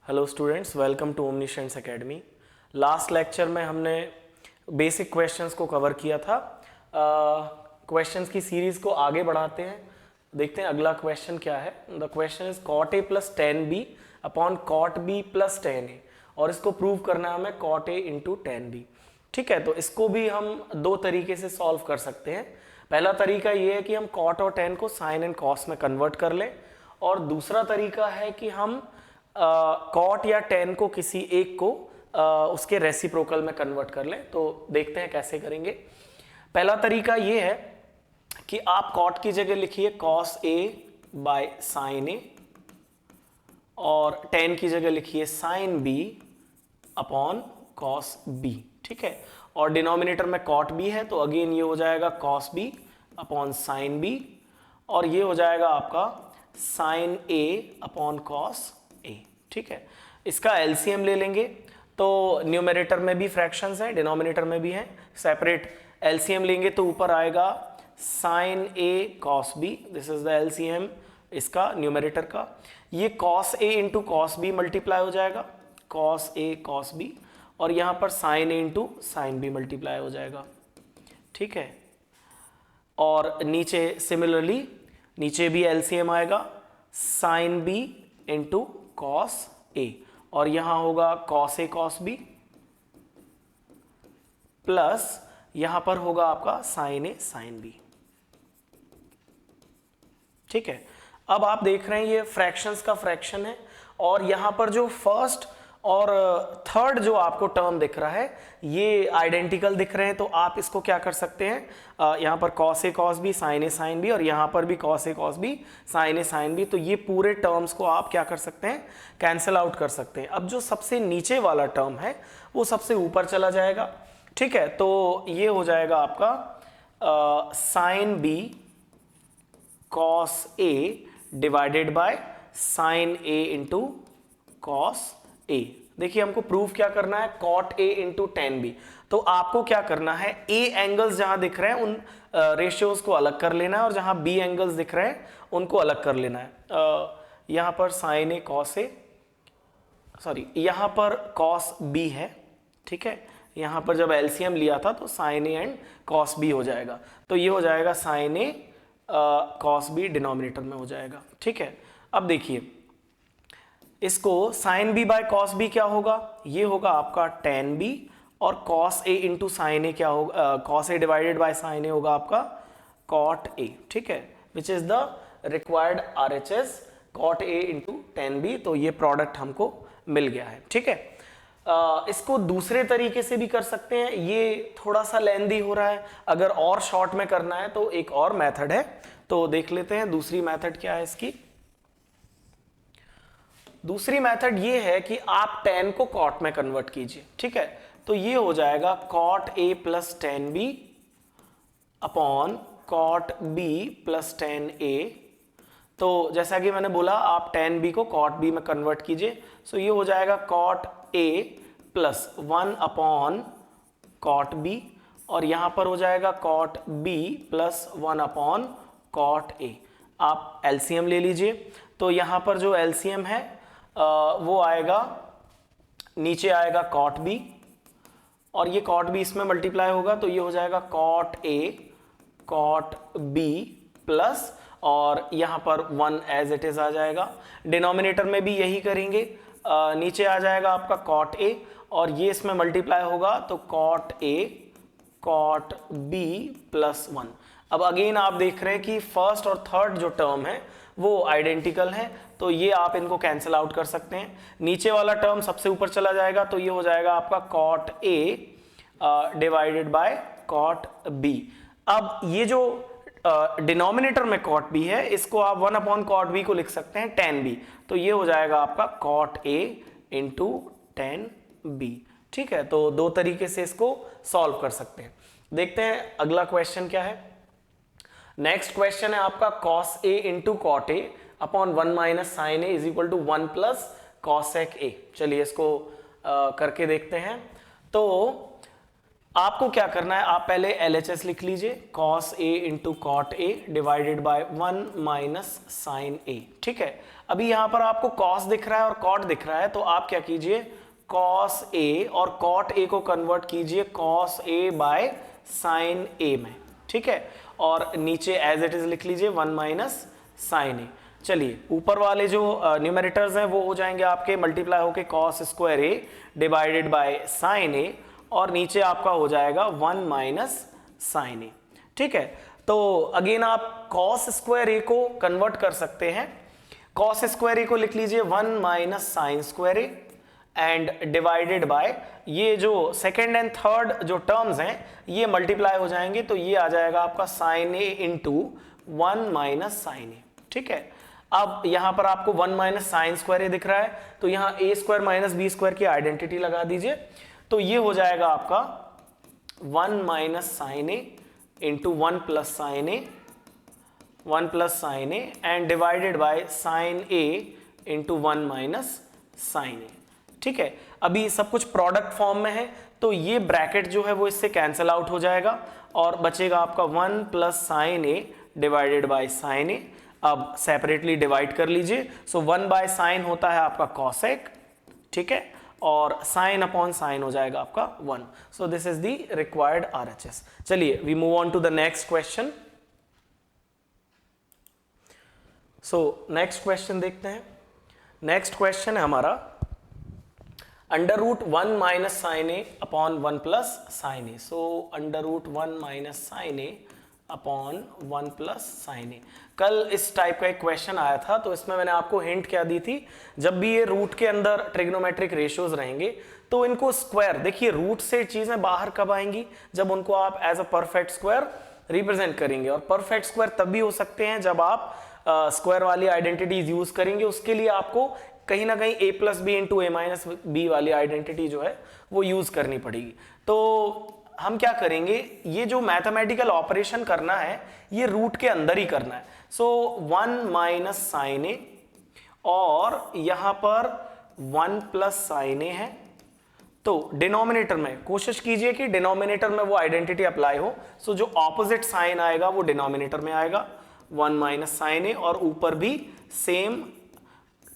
Hello students, welcome to omniscience academy. Last lecture में हमने basic questions को cover किया था। क्वेश्चंस की सीरीज को आगे बढ़ाते हैं, देखते हैं अगला क्वेश्चन क्या है। The question is cot a plus tan B upon cot b plus tan A, और इसको प्रूव करना है हमें cot a into tan B. ठीक है, तो इसको भी हम दो तरीके से सॉल्व कर सकते हैं। पहला तरीका ये है कि हम cot और tan को sin एंड cos में कन्वर्ट कर लें, और दूसरा तरीका है कि हम कॉट या टेन को किसी एक को उसके रेसिप्रोकल में कन्वर्ट कर लें। तो देखते हैं कैसे करेंगे। पहला तरीका ये है कि आप कॉट की जगह लिखिए cos A by sign A, और टेन की जगह लिखिए sin B upon cos B. ठीक है, और डिनोमिनेटर में कॉट बी है तो अगेन ये हो जाएगा cos B upon sin B, और ये हो जाएगा आपका sin A upon cos A. ठीक है, इसका एलसीएम ले लेंगे तो न्यूमरेटर में भी फ्रैक्शंस हैं, डिनोमिनेटर में भी हैं, सेपरेट एलसीएम लेंगे तो ऊपर आएगा sin A cos B. This is the LCM इसका न्यूमरेटर का। ये cos A into cos B multiply हो जाएगा, कॉस ए कॉस बी, और यहां पर sin A into sin B multiply हो जाएगा। ठीक है, और नीचे सिमिलरली नीचे भी एलसीएम आएगा साइन बी इंटू कॉस ए, और यहां होगा cos A cos B plus यहां पर होगा आपका साइन ए साइन बी। ठीक है, अब आप देख रहे हैं ये फ्रैक्शंस का फ्रैक्शन है, और यहां पर जो फर्स्ट और थर्ड जो आपको टर्म दिख रहा है ये आइडेंटिकल दिख रहे हैं, तो आप इसको क्या कर सकते हैं, यहां पर cos A cos B sign A sign B, और यहां पर भी cos A cos B sign A sine B, तो ये पूरे टर्म्स को आप क्या कर सकते हैं, कैंसिल आउट कर सकते हैं। अब जो सबसे नीचे वाला टर्म है वो सबसे ऊपर चला जाएगा। ठीक है, तो ये हो जाएगा आपका sine B cos A divided by sign A into cos A. देखिए हमको प्रूफ क्या करना है, cot A into tan B. तो आपको क्या करना है, ए एंगल्स जहां दिख रहे हैं उन रेशियोज को अलग कर लेना है, और जहां बी एंगल्स दिख रहे हैं उनको अलग कर लेना है। यहां पर sin A cos A, sorry यहां पर कॉस बी है। ठीक है, यहां पर जब एलसीएम लिया था तो sine A and cos B हो जाएगा, तो ये हो जाएगा sine A cos B denominator में हो जाएगा। ठीक है, अब देखिए इसको sine B by cos B क्या होगा, ये होगा आपका टेन बी, और cos A into sine A क्या होगा, cos A divided by sign A होगा आपका कॉट ए। ठीक है, which is the required RHS cot A into tan B. तो ये प्रोडक्ट हमको मिल गया है। ठीक है, इसको दूसरे तरीके से भी कर सकते हैं, ये थोड़ा सा लेंदी हो रहा है, अगर और शॉर्ट में करना है तो एक और मेथड है, तो देख लेते हैं दूसरी मेथड क्या है इसकी। दूसरी मेथड ये है कि आप टेन को कॉट में कन्वर्ट कीजिए। ठीक है, तो ये हो जाएगा cot A plus tan B upon cot B plus tan A. तो जैसा कि मैंने बोला आप टेन बी को कॉट बी में कन्वर्ट कीजिए, सो ये हो जाएगा cot A plus one upon cot B, और यहां पर हो जाएगा cot B plus one upon cot A. आप एलसीएम ले लीजिए, तो यहां पर जो एलसीएम है वो आएगा, नीचे आएगा कॉट बी, और ये कॉट बी इसमें मल्टीप्लाई होगा, तो ये हो जाएगा cot A cot B plus, और यहां पर वन एज इट इज आ जाएगा। डिनोमिनेटर में भी यही करेंगे, नीचे आ जाएगा आपका कॉट ए, और ये इसमें मल्टीप्लाई होगा तो cot A cot B plus one. अब अगेन आप देख रहे हैं कि फर्स्ट और थर्ड जो टर्म है वो आइडेंटिकल है, तो ये आप इनको कैंसिल आउट कर सकते हैं। नीचे वाला टर्म सबसे ऊपर चला जाएगा, तो ये हो जाएगा आपका cot A divided by cot B. अब ये जो डिनोमिनेटर में कॉट बी है, इसको आप वन अपॉन कॉट बी को लिख सकते हैं टेन बी, तो ये हो जाएगा आपका cot A into tan B. ठीक है, तो दो तरीके से इसको सॉल्व कर सकते हैं। देखते हैं अगला क्वेश्चन क्या है। नेक्स्ट क्वेश्चन है आपका cos A into cot A upon one minus sign A is equal to one plus cosec A. चलिए इसको करके देखते हैं। तो आपको क्या करना है, आप पहले LHS लिख लीजिए, cos A into cot A divided by 1 minus sin A। ठीक है, अभी यहां पर आपको cos दिख रहा है और cot दिख रहा है, तो आप क्या कीजिए, cos A और cot A को कन्वर्ट कीजिए cos A bye sin A में। ठीक है, और नीचे एज इट इज लिख लीजिए 1 माइनस साइन A। चलिए, ऊपर वाले जो न्यूमरेटर्स हैं वो हो जाएंगे आपके मल्टीप्लाई होके cos square A divided by sin A, और नीचे आपका हो जाएगा 1 माइनस साइन A। ठीक है, तो अगेन आप cos स्क्वायर A को कन्वर्ट कर सकते हैं, cos स्क्वायर A को लिख लीजिए 1 minus sine square A and divided bye ये जो सेकेंड एंड थर्ड जो टर्म्स हैं ये मल्टीप्लाई हो जाएंगे, तो ये आ जाएगा आपका sin A into 1 minus sin A। ठीक है, अब यहां पर आपको 1 माइनस साइन स्क्वायर A दिख रहा है, तो यहां A square minus B square की आइडेंटिटी लगा दीजिए, तो ये हो जाएगा आपका 1 minus sin A into 1 plus sin A, 1 plus sin A and divided by sin A into 1 minus sin A। ठीक है, अभी सब कुछ प्रोडक्ट फॉर्म में है, तो ये ब्रैकेट जो है वो इससे कैंसिल आउट हो जाएगा और बचेगा आपका 1 plus sin A divided by sin A। अब सेपरेटली डिवाइड कर लीजिए, सो 1 बाय साइन होता है आपका कॉसेक, ठीक है, और साइन अपॉन साइन हो जाएगा आपका 1। So this is the required RHS। चलिए we move on to the next question. So next question देखते हैं। नेक्स्ट क्वेश्चन है हमारा under root 1 minus sin A upon 1 plus sin A। So under root 1 minus sin A upon 1 plus sin A। कल इस type का एक question आया था, तो इसमें मैंने आपको हिंट क्या दी थी, जब भी ये रूट के अंदर ट्रिग्नोमेट्रिक रेशियोज रहेंगे तो इनको स्क्वायर, देखिए रूट से चीजें बाहर कब आएंगी, जब उनको आप as a perfect square represent करेंगे, और परफेक्ट स्क्वायर तब भी हो सकते हैं जब आप स्क्वायर वाली आइडेंटिटीज यूज करेंगे। उसके लिए आपको कहीं ना कहीं a plus B into A minus B वाली आइडेंटिटी जो है वो यूज करनी पड़ेगी। तो हम क्या करेंगे, ये जो मैथमेटिकल ऑपरेशन करना है ये रूट के अंदर ही करना है। सो 1 माइनस साइन ए और यहां पर 1 प्लस साइन ए है, तो डिनोमिनेटर में कोशिश कीजिए कि डिनोमिनेटर में वो आइडेंटिटी अप्लाई हो। सो जो ऑपोजिट साइन आएगा वो डिनोमिनेटर में आएगा 1 माइनस साइन ए, और ऊपर भी सेम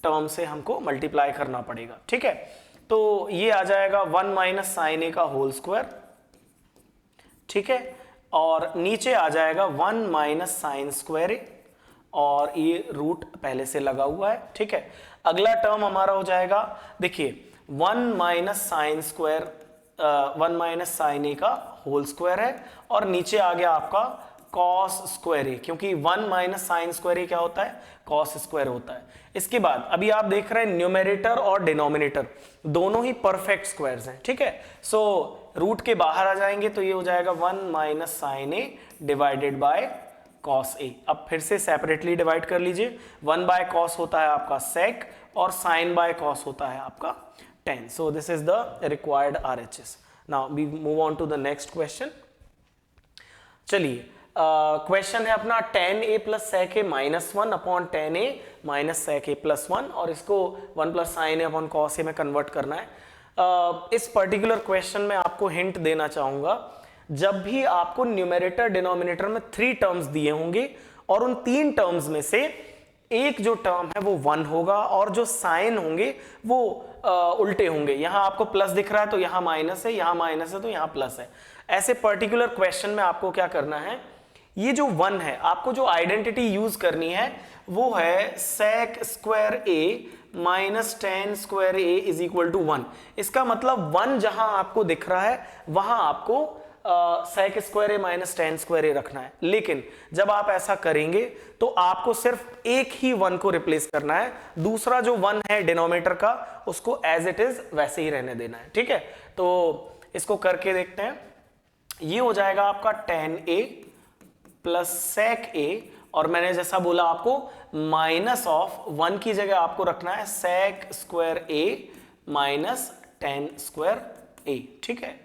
टर्म से हमको मल्टीप्लाई करना पड़ेगा। ठीक है, तो ये आ जाएगा 1 माइनस साइन ए का होल स्क्वायर। ठीक है, और नीचे आ जाएगा 1 माइनस साइन स्क्वायर ए, और ये रूट पहले से लगा हुआ है। ठीक है, अगला टर्म हमारा हो जाएगा, देखिए 1 minus sine square 1 minus sign A का होल स्क्वायर है, और नीचे आ गया आपका कॉस स्क्वायर ए, क्योंकि 1 माइनस साइन स्क्वायर ए क्या होता है, कॉस स्क्वायर होता है। इसके बाद अभी आप देख रहे हैं न्यूमेरेटर और डिनोमिनेटर दोनों ही परफेक्ट स्क्वायर्स हैं। ठीक है, सो रूट के बाहर आ जाएंगे तो ये हो जाएगा 1 minus sign A divided by cos A. अब फिर से सेपरेटली डिवाइड कर लीजिए, 1 बाय कॉस होता है आपका सेक और साइन बाय कॉस होता है आपका tan। So this is the required RHS। Now we move on to the next question. चलिए, क्वेश्चन है अपना tan a plus sec a minus 1 अपॉन tan a minus sec a plus 1, और इसको 1 प्लस साइन a अपॉन cos a में convert करना है। इस पर्टिकुलर क्वेश्चन में आपको हिंट देना चाहूंगा, जब भी आपको न्यूमेरेटर डिनोमिनेटर में 3 टर्म्स दिए होंगे और उन 3 टर्म्स में से एक जो टर्म है वो 1 होगा, और जो साइन होंगे वो उल्टे होंगे। यहां आपको प्लस दिख रहा है तो यहां माइनस है, यहां माइनस है तो यहां प्लस है। ऐसे पर्टिकुलर क्वेश्चन में आपको क्या करना है, ये जो 1 है आपको जो आइडेंटिटी यूज करनी है वो है sec square a minus tan square a is equal to 1। इसका मतलब 1 जहां आपको दिख रहा है वहां आपको sec square a minus tan square a रखना है। लेकिन जब आप ऐसा करेंगे तो आपको सिर्फ एक ही 1 को रिप्लेस करना है, दूसरा जो 1 है डिनोमिनेटर का उसको एज इट इज वैसे ही रहने देना है। ठीक है, तो इसको करके देखते हैं। ये हो जाएगा आपका tan a plus sec a, और मैंने जैसा बोला आपको माइनस ऑफ 1 की जगह आपको रखना है sec square a minus tan square a। ठीक है,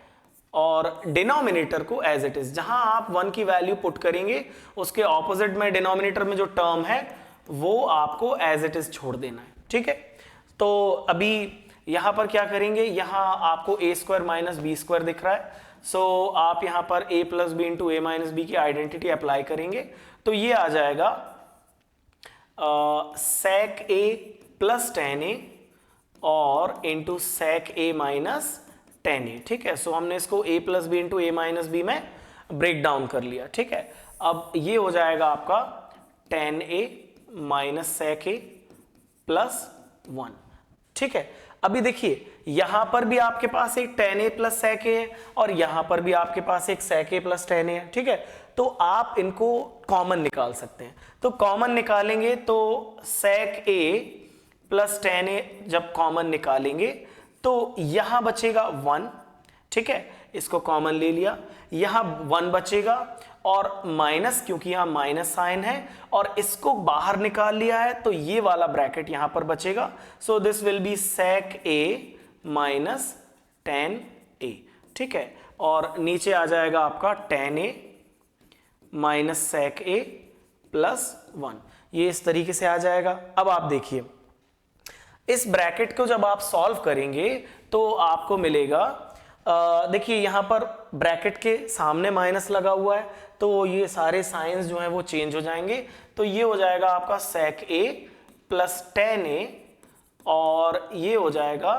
और डिनोमिनेटर को एज इट इज, जहां आप 1 की वैल्यू पुट करेंगे उसके ऑपोजिट में डिनोमिनेटर में जो टर्म है वो आपको एज इट इज छोड़ देना है। ठीक है, तो अभी यहां पर क्या करेंगे, यहां आपको a square minus B square दिख रहा है, सो आप यहाँ पर a plus B into A minus B की आइडेंटिटी अप्लाई करेंगे तो ये आ जाएगा sec a plus tan a और into sec a minus tan a, ठीक है। सो हमने इसको a plus B into A minus B में ब्रेक डाउन कर लिया, ठीक है। अब ये हो जाएगा आपका tan a minus sec a plus 1, ठीक है। अभी देखिए यहां पर भी आपके पास एक tan a plus sec a है और यहां पर भी आपके पास एक sec a plus tan a है, ठीक है। तो आप इनको कॉमन निकाल सकते हैं, तो कॉमन निकालेंगे तो sec a plus tan a जब कॉमन निकालेंगे तो यहां बचेगा 1, ठीक है, इसको कॉमन ले लिया, यहां 1 बचेगा और माइनस, क्योंकि यहां माइनस साइन है और इसको बाहर निकाल लिया है तो ये वाला ब्रैकेट यहां पर बचेगा। So this will be sec a minus tan a, ठीक है। और नीचे आ जाएगा आपका tan a minus sec a plus 1, ये इस तरीके से आ जाएगा। अब आप देखिए इस ब्रैकेट को जब आप सॉल्व करेंगे तो आपको मिलेगा, देखिए यहां पर ब्रैकेट के सामने माइनस लगा हुआ है तो ये सारे साइंस जो हैं वो चेंज हो जाएंगे, तो ये हो जाएगा आपका sec a plus tan a और ये हो जाएगा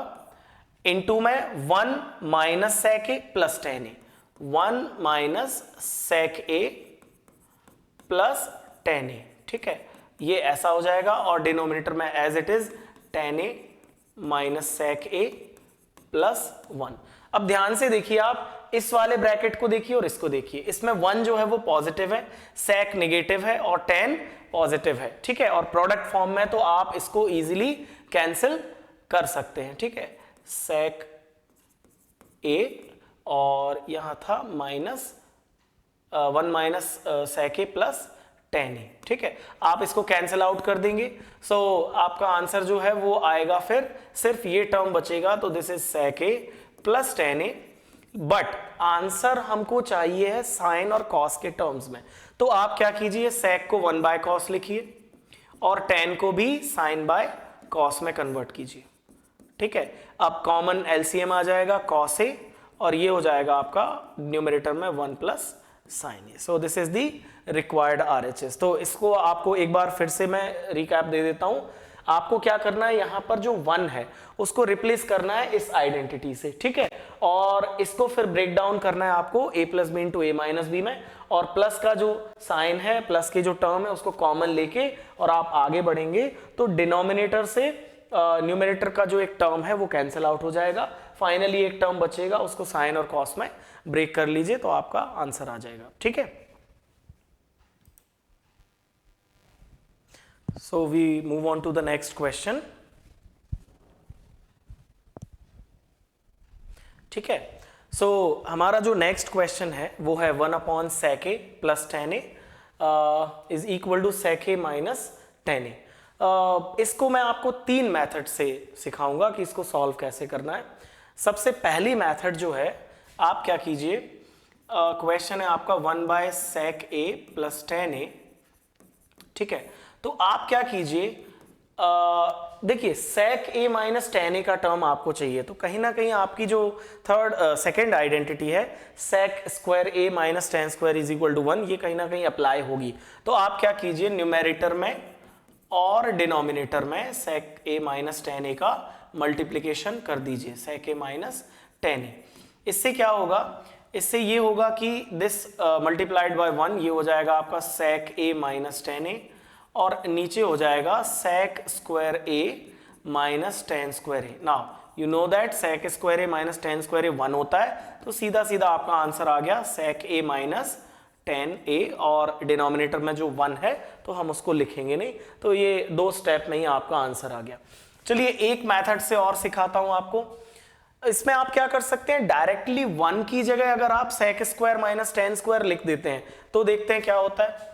इनटू में 1 minus sec a plus tan a, 1 minus sec a plus tan a, ठीक है, ये ऐसा हो जाएगा और डिनोमिनेटर में as it is tan a minus sec a plus 1। अब ध्यान से देखिए, आप इस वाले ब्रैकेट को देखिए और इसको देखिए, इसमें 1 जो है वो पॉजिटिव है, sec नेगेटिव है और tan पॉजिटिव है, ठीक है। और प्रोडक्ट फॉर्म में तो आप इसको इजीली कैंसिल कर सकते हैं, ठीक है। sec a और यहां था minus 1 minus sec a plus tan a, ठीक है। आप इसको कैंसिल आउट कर देंगे, सो आपका आंसर जो है वो आएगा, फिर सिर्फ ये टर्म बचेगा, तो this is sec a plus tan a, but answer हमको चाहिए है साइन और कॉस के टर्म्स में। तो आप क्या कीजिए, sec को 1 बाय कॉस लिखिए और tan को भी साइन बाय कॉस में कन्वर्ट कीजिए, ठीक है। अब कॉमन एलसीएम आ जाएगा cos a और ये हो जाएगा आपका न्यूमरेटर में 1 plus sine A. So this is the required RHS. तो इसको आपको एक बार फिर से मैं रिकैप दे देता हूं। आपको क्या करना है, यहां पर जो 1 है उसको रिप्लेस करना है इस आइडेंटिटी से, ठीक है, और इसको फिर ब्रेक डाउन करना है आपको a plus B into A minus B में, और प्लस का जो साइन है, प्लस के जो टर्म है उसको कॉमन लेके और आप आगे बढ़ेंगे तो डिनोमिनेटर से न्यूमरेटर का जो एक टर्म है वो कैंसिल आउट हो जाएगा, फाइनली एक टर्म बचेगा, उसको साइन और कॉस में ब्रेक कर लीजिए तो आपका आंसर आ जाएगा, ठीक है। So we move on to the next question, ठीक है। सो हमारा जो नेक्स्ट क्वेश्चन है वो है 1 upon sec a plus tan a is equal to sec a minus tan a। इसको मैं आपको 3 मेथड से सिखाऊंगा कि इसको सॉल्व कैसे करना है। सबसे पहली मेथड जो है, आप क्या कीजिए, क्वेश्चन है आपका 1 by sec a plus tan a, ठीक है। तो आप क्या कीजिए, देखिए sec a minus tan a का टर्म आपको चाहिए, तो कहीं ना कहीं आपकी जो सेकेंड आइडेंटिटी है sec square a minus tan square is equal to 1, ये कहीं ना कहीं अप्लाई होगी। तो आप क्या कीजिए, न्यूमेरेटर में और डिनोमिनेटर में sec a minus tan a का मल्टीप्लीकेशन कर दीजिए, sec a minus tan a। इससे क्या होगा, इससे ये होगा कि दिस मल्टीप्लाइड बाय 1, ये हो जाएगा आपका sec a minus tan a और नीचे हो जाएगा sec square a minus tan square a। Now you know that sec square a minus tan square a 1 होता है, तो सीधा सीधा आपका आंसर आ गया sec a minus tan a, और डिनोमिनेटर में जो 1 है तो हम उसको लिखेंगे नहीं, तो ये 2 स्टेप में ही आपका आंसर आ गया। चलिए एक मेथड से और सिखाता हूं आपको। इसमें आप क्या कर सकते हैं, डायरेक्टली 1 की जगह अगर आप sec square minus tan square लिख देते हैं तो देखते हैं क्या होता है।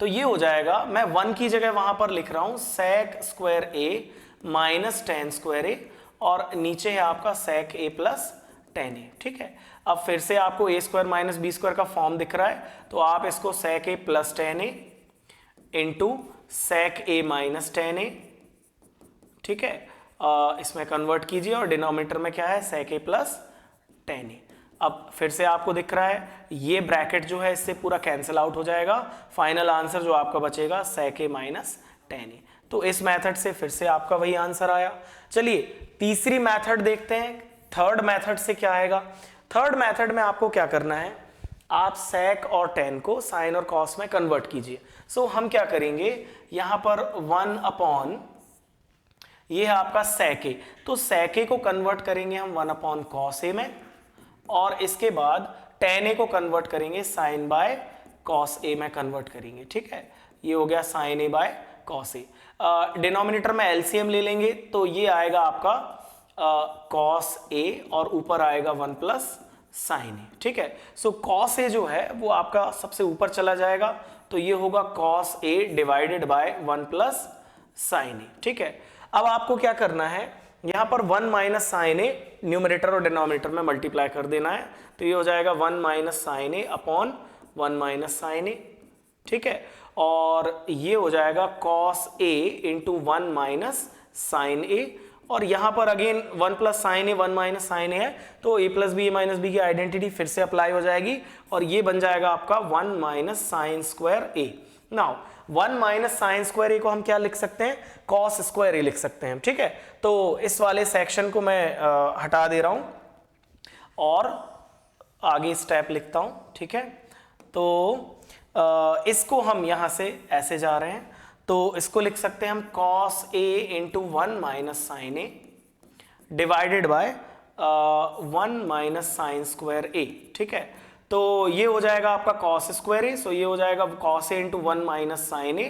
तो ये हो जाएगा, मैं 1 की जगह वहां पर लिख रहा हूं sec square a minus tan square a और नीचे है आपका sec a plus tan a, ठीक है। अब फिर से आपको a square minus B square का फॉर्म दिख रहा है, तो आप इसको sec a plus tan a into sec a minus tan a, ठीक है, इसमें कन्वर्ट कीजिए और डिनोमिनेटर में क्या है sec a plus tan a। अब फिर से आपको दिख रहा है ये ब्रैकेट जो है इससे पूरा कैंसिल आउट हो जाएगा, फाइनल आंसर जो आपका बचेगा sec a minus tan a। तो इस मेथड से फिर से आपका वही आंसर आया। चलिए तीसरी मेथड देखते हैं, थर्ड मेथड से क्या आएगा। थर्ड मेथड में आपको क्या करना है, आप sec और tan को sin और cos में कन्वर्ट कीजिए। सो हम क्या करेंगे, यहां पर 1 अपॉन ये है आपका sec a, तो sec a को कन्वर्ट करेंगे हम 1 अपॉन cos a में, और इसके बाद tan a को कन्वर्ट करेंगे sin बाय cos a में कन्वर्ट करेंगे। ठीक है, ये हो गया sin a by cos a। Denominator में एलसीएम ले लेंगे तो ये आएगा आपका cos a और ऊपर आएगा 1 प्लस sin a। ठीक है, सो cos a जो है वो आपका सबसे ऊपर चला जाएगा, तो ये होगा cos a divided by 1 plus sin a। ठीक है, अब आपको क्या करना है, यहां पर 1 माइनस साइन ए न्यूमरेटर और डिनोमिनेटर में मल्टीप्लाई कर देना है, तो ये हो जाएगा 1 minus sign A upon 1 minus sign A. ठीक है, और ये हो जाएगा cos a into 1 minus sign A, और यहां पर again 1 plus sine A 1 minus sign A है, तो a plus B minus B की आइडेंटिटी फिर से अप्लाई हो जाएगी, और ये बन जाएगा आपका 1 माइनस साइन स्क्वायर ए। नाउ 1 माइनस साइन स्क्वायर ए को हम क्या लिख सकते हैं, cos स्क्वायर ए लिख सकते हैं। ठीक है, तो इस वाले सेक्शन को मैं हटा दे रहा हूं और आगे स्टेप लिखता हूं। ठीक है, तो इसको हम यहां से ऐसे जा रहे हैं, तो इसको लिख सकते हैं हम cos a into 1 minus sign A divided by 1 minus sine square A. ठीक है, तो ये हो जाएगा आपका cos स्क्वायर ए, सो ये हो जाएगा cos a into 1 minus sign A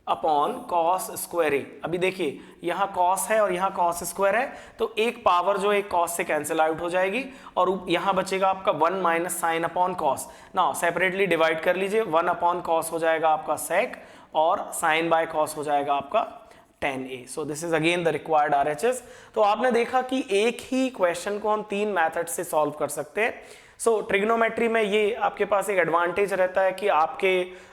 upon cos square A. अभी देखिए यहाँ cos है और यहाँ cos स्क्वायर है, तो एक पावर जो एक cos से कैंसिल आउट हो जाएगी, और यहाँ बचेगा आपका 1 minus sine upon cos। Now separately divide कर लीजिए, 1 अपॉन cos हो जाएगा आपका sec, और साइन बाय cos हो जाएगा आपका tan a। So this is again the required RHS। तो आपने देखा कि एक ही क्वेश्चन को हम 3 मेथड से सॉल्व कर सकते हैं। सो ट्रिग्नोमेट्री में ये आपके पास एक एडवांटेज रहता है कि आपके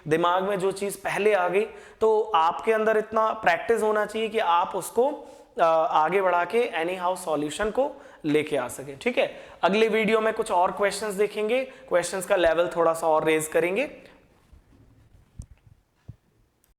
दिमाग में जो चीज़ पहले आ गई, तो आपके अंदर इतना प्रैक्टिस होना चाहिए कि आप उसको आगे बढ़ा के एनी हाउ सॉल्यूशन को लेके आ सके। ठीक है, अगले वीडियो में कुछ और क्वेश्चंस देखेंगे, क्वेश्चंस का लेवल थोड़ा सा और रेज करेंगे।